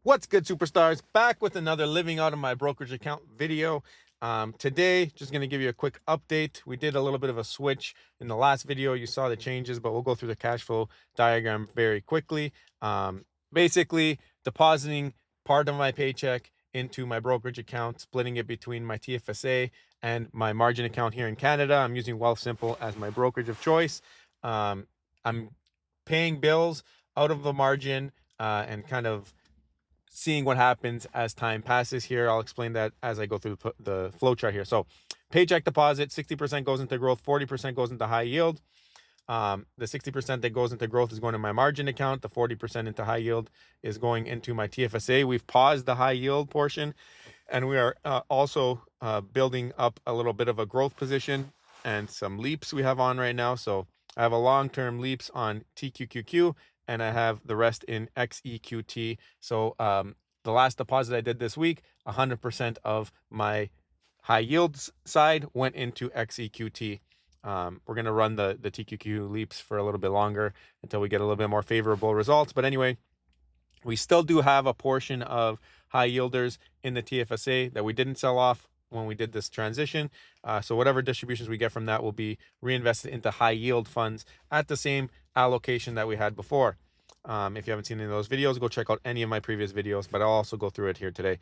What's good, superstars? Back with another living out of my brokerage account video. Today, just going to give you a quick update. We did a little bit of a switch in the last video. You saw the changes, but we'll go through the cash flow diagram very quickly. Basically, depositing part of my paycheck into my brokerage account, splitting it between my TFSA and my margin account here in Canada. I'm using Wealthsimple as my brokerage of choice. I'm paying bills out of the margin and kind of seeing what happens as time passes here. I'll explain that as I go through the flow chart here. So paycheck deposit, 60% goes into growth, 40% goes into high yield. The 60% that goes into growth is going to my margin account. The 40% into high yield is going into my TFSA. We've paused the high yield portion, and we are also building up a little bit of a growth position and some leaps we have on right now. So I have a long-term leaps on TQQQ, and I have the rest in XEQT. So the last deposit I did this week, 100% of my high yields side went into XEQT. We're going to run the TQQ leaps for a little bit longer until we get a little bit more favorable results. But anyway, we still do have a portion of high yielders in the TFSA that we didn't sell off when we did this transition. So whatever distributions we get from that will be reinvested into high yield funds at the same allocation that we had before. If you haven't seen any of those videos, go check out any of my previous videos, but I'll also go through it here today.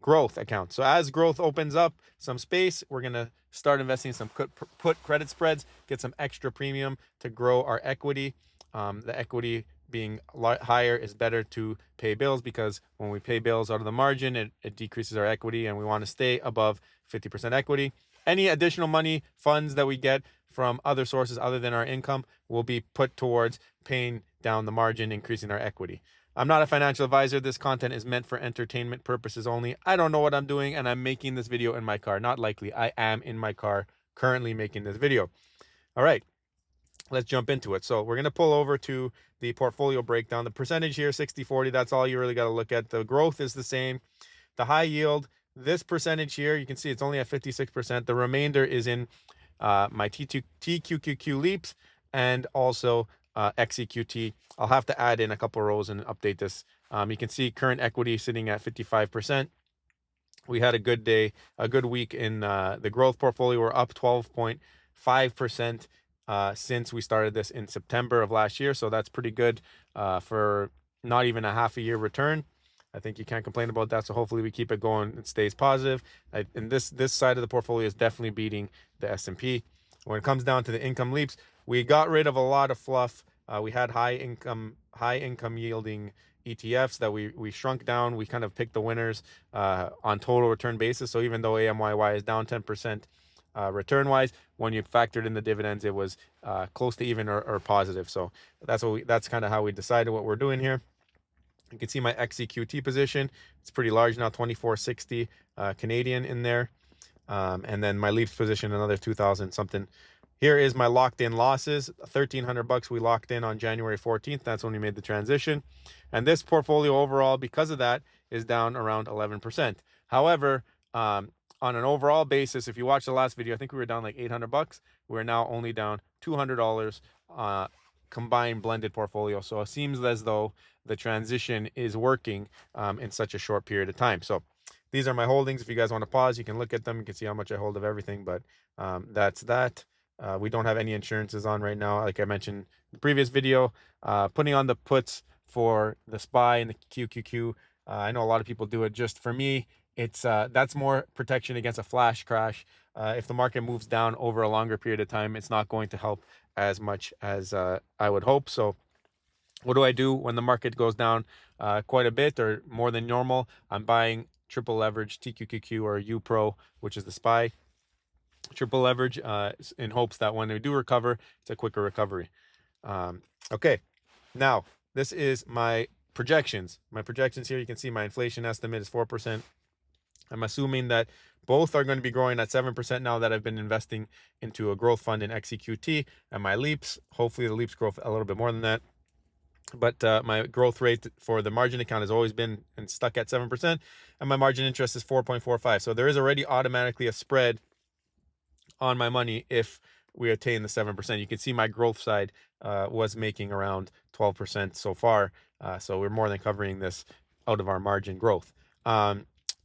Growth account. So as growth opens up some space, we're going to start investing in some put credit spreads, get some extra premium to grow our equity. The equity being higher is better to pay bills, because when we pay bills out of the margin, it decreases our equity, and we want to stay above 50% equity. Any additional money, funds that we get from other sources other than our income will be put towards paying down the margin, increasing our equity. I'm not a financial advisor. This content is meant for entertainment purposes only. I don't know what I'm doing, and I'm making this video in my car. Not likely. I am in my car currently making this video. All right, let's jump into it. So we're going to pull over to the portfolio breakdown. The percentage here, 60-40, that's all you really got to look at. The growth is the same. The high yield, this percentage here, you can see it's only at 56%. The remainder is in my TQQQ leaps and also XEQT. I'll have to add in a couple rows and update this. You can see current equity sitting at 55%. We had a good day, a good week in the growth portfolio. We're up 12.5% since we started this in September of last year. So that's pretty good for not even a half a year return. I think you can't complain about that. So hopefully we keep it going. It stays positive. And this side of the portfolio is definitely beating the S&P. When it comes down to the income leaps, we got rid of a lot of fluff. We had high income yielding ETFs that we shrunk down. We kind of picked the winners on total return basis. So even though AMYY is down 10% return wise, when you factored in the dividends, it was close to even or positive. So that's kind of how we decided what we're doing here. You can see my XEQT position. It's pretty large now, 2460 Canadian in there. And then my leaps position, another 2000 something. Here is my locked in losses, $1,300 we locked in on January 14th. That's when we made the transition. And this portfolio overall, because of that, is down around 11%. However, on an overall basis, if you watch the last video, I think we were down like $800. We're now only down $200 combined blended portfolio. So it seems as though the transition is working in such a short period of time. So these are my holdings. If you guys want to pause, you can look at them. You can see how much I hold of everything, but that's that. We don't have any insurances on right now. Like I mentioned in the previous video, putting on the puts for the SPY and the QQQ. I know a lot of people do it. Just for me, it's that's more protection against a flash crash. If the market moves down over a longer period of time, it's not going to help as much as I would hope. So what do I do when the market goes down quite a bit or more than normal? I'm buying triple leverage TQQQ or UPRO, which is the SPY. Triple leverage in hopes that when they do recover, it's a quicker recovery. Okay, now this is my projections. My projections here, you can see my inflation estimate is 4%. I'm assuming that both are going to be growing at 7% now that I've been investing into a growth fund in XEQT, and my leaps, hopefully the leaps grow a little bit more than that. But my growth rate for the margin account has always been and stuck at 7%, and my margin interest is 4.45. So there is already automatically a spread on my money if we attain the 7%. You can see my growth side was making around 12% so far. So we're more than covering this out of our margin growth.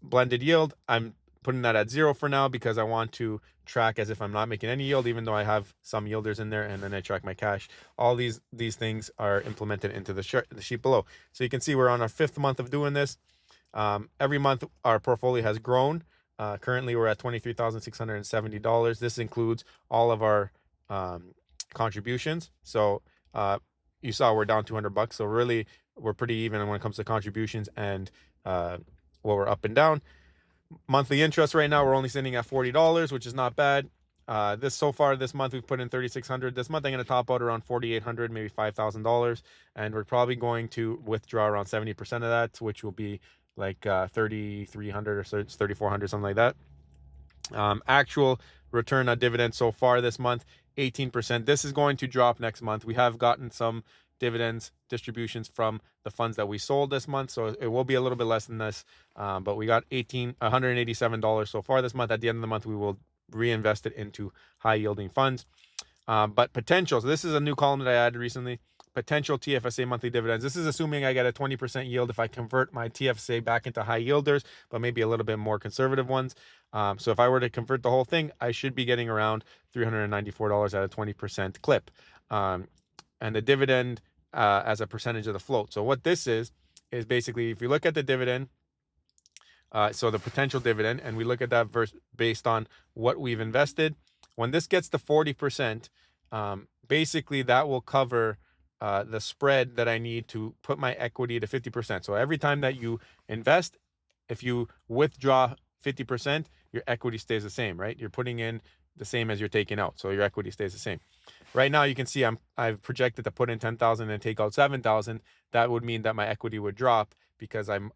Blended yield, I'm putting that at 0 for now because I want to track as if I'm not making any yield, even though I have some yielders in there, and then I track my cash. All these things are implemented into the sheet below. So you can see we're on our 5th month of doing this. Every month our portfolio has grown. Currently we're at $23,670. This includes all of our contributions. So you saw we're down $200. So really we're pretty even when it comes to contributions and we're up and down. Monthly interest right now, we're only sitting at $40, which is not bad. So far this month we've put in $3,600. This month I'm going to top out around $4,800, maybe $5,000, and we're probably going to withdraw around 70% of that, which will be like 3,300 or so, it's 3,400, something like that. Actual return on dividends so far this month, 18%. This is going to drop next month. We have gotten some dividends distributions from the funds that we sold this month, so it will be a little bit less than this, but we got $187 so far this month. At the end of the month we will reinvest it into high yielding funds. But potential, so this is a new column that I added recently. Potential TFSA monthly dividends. This is assuming I get a 20% yield if I convert my TFSA back into high yielders, but maybe a little bit more conservative ones. So if I were to convert the whole thing, I should be getting around $394 at a 20% clip. And the dividend as a percentage of the float. So what this is basically, if you look at the dividend, so the potential dividend, and we look at that based on what we've invested, when this gets to 40%, basically that will cover the spread that I need to put my equity to 50%. So every time that you invest, if you withdraw 50%, your equity stays the same, right? You're putting in the same as you're taking out, so your equity stays the same. Right now you can see I've projected to put in 10,000 and take out 7,000. That would mean that my equity would drop because I'm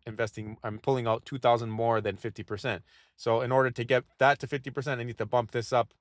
pulling out 2,000 more than 50%. So in order to get that to 50%, I need to bump this up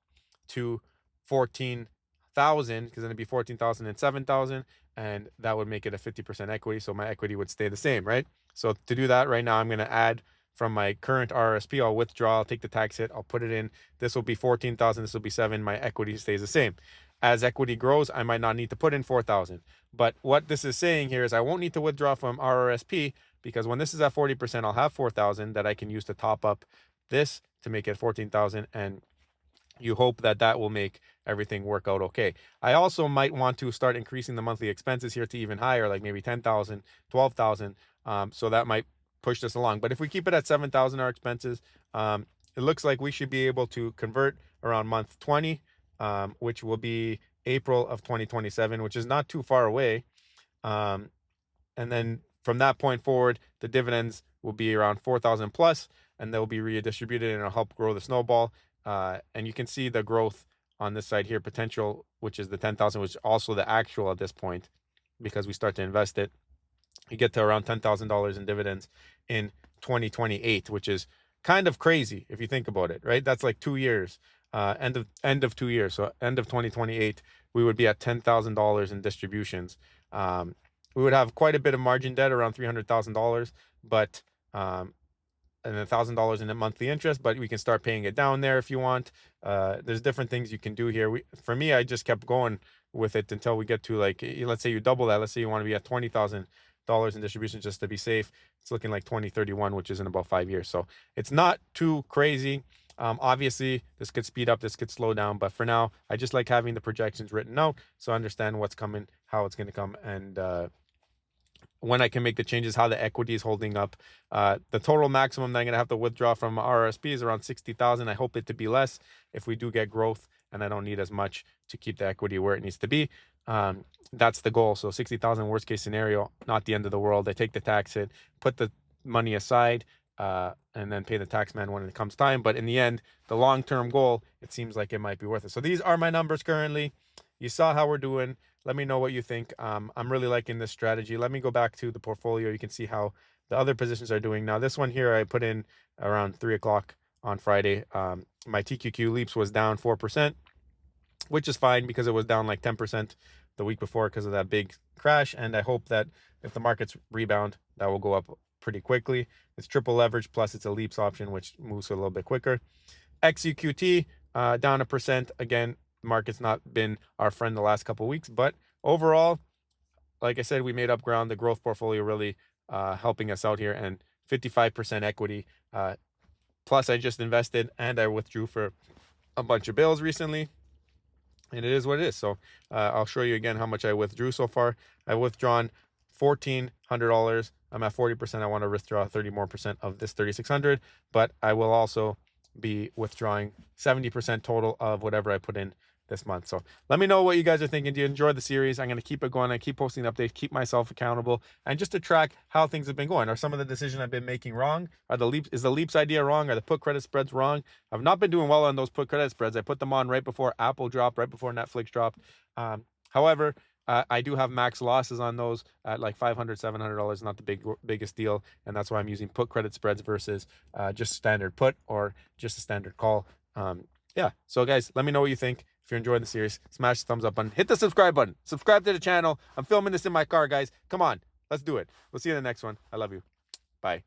to 14,000, because then it'd be 14,000 and 7,000, and that would make it a 50% equity. So my equity would stay the same, right? So to do that right now, I'm going to add from my current RRSP. I'll withdraw, I'll take the tax hit, I'll put it in. This will be 14,000, this will be 7. My equity stays the same. As equity grows, I might not need to put in 4,000. But what this is saying here is I won't need to withdraw from RRSP, because when this is at 40%, I'll have 4,000 that I can use to top up this to make it 14,000, and you hope that that will make everything work out okay. I also might want to start increasing the monthly expenses here to even higher, like maybe 10,000, 12,000. So that might push this along. But if we keep it at 7,000, our expenses, it looks like we should be able to convert around month 20, which will be April of 2027, which is not too far away. And then from that point forward, the dividends will be around 4,000 plus, and they'll be redistributed, and it'll help grow the snowball. And you can see the growth on this side here, potential, which is the 10,000, which is also the actual at this point, because we start to invest it. You get to around $10,000 in dividends in 2028, which is kind of crazy if you think about it, right? That's like 2 years, end of 2 years. So end of 2028, we would be at $10,000 in distributions. We would have quite a bit of margin debt, around $300,000, but and $1,000 in a monthly interest, but we can start paying it down there if you want. There's different things you can do here. For me, I just kept going with it until we get to, like, let's say you double that. Let's say you want to be at $20,000 in distribution just to be safe. It's looking like 2031, which is in about 5 years. So it's not too crazy. Obviously, this could speed up, this could slow down, but for now, I just like having the projections written out so I understand what's coming, how it's going to come, and when I can make the changes, how the equity is holding up. The total maximum that I'm going to have to withdraw from RRSP is around 60,000. I hope it to be less if we do get growth and I don't need as much to keep the equity where it needs to be. That's the goal. So 60,000 worst case scenario, not the end of the world. I take the tax hit, put the money aside, and then pay the tax man when it comes time. But in the end, the long-term goal, it seems like it might be worth it. So these are my numbers currently. You saw how we're doing. Let me know what you think. I'm really liking this strategy. Let me go back to the portfolio. You can see how the other positions are doing. Now, this one here, I put in around 3 o'clock on Friday. My TQQ leaps was down 4%, which is fine because it was down like 10% the week before because of that big crash. And I hope that if the markets rebound, that will go up pretty quickly. It's triple leverage, plus it's a leaps option, which moves a little bit quicker. XUQT down 1%. Again, market's not been our friend the last couple of weeks, but overall, like I said, we made up ground. The growth portfolio really helping us out here, and 55% equity. Plus, I just invested and I withdrew for a bunch of bills recently, and it is what it is. So I'll show you again how much I withdrew so far. I've withdrawn $1,400. I'm at 40%. I want to withdraw 30 more percent of this 3,600, but I will also be withdrawing 70% total of whatever I put in this month. So let me know what you guys are thinking. Do you enjoy the series? I'm going to keep it going. I keep posting updates, keep myself accountable, and just to track how things have been going. Are some of the decisions I've been making wrong? Is the leaps idea wrong? Are the put credit spreads wrong? I've not been doing well on those put credit spreads. I put them on right before Apple dropped, right before Netflix dropped. However, I do have max losses on those at like $500, $700, not the biggest deal. And that's why I'm using put credit spreads versus just standard put or just a standard call. Yeah. So guys, let me know what you think. If you're enjoying the series, smash the thumbs up button, hit the subscribe button, subscribe to the channel. I'm filming this in my car, guys. Come on, let's do it. We'll see you in the next one. I love you. Bye.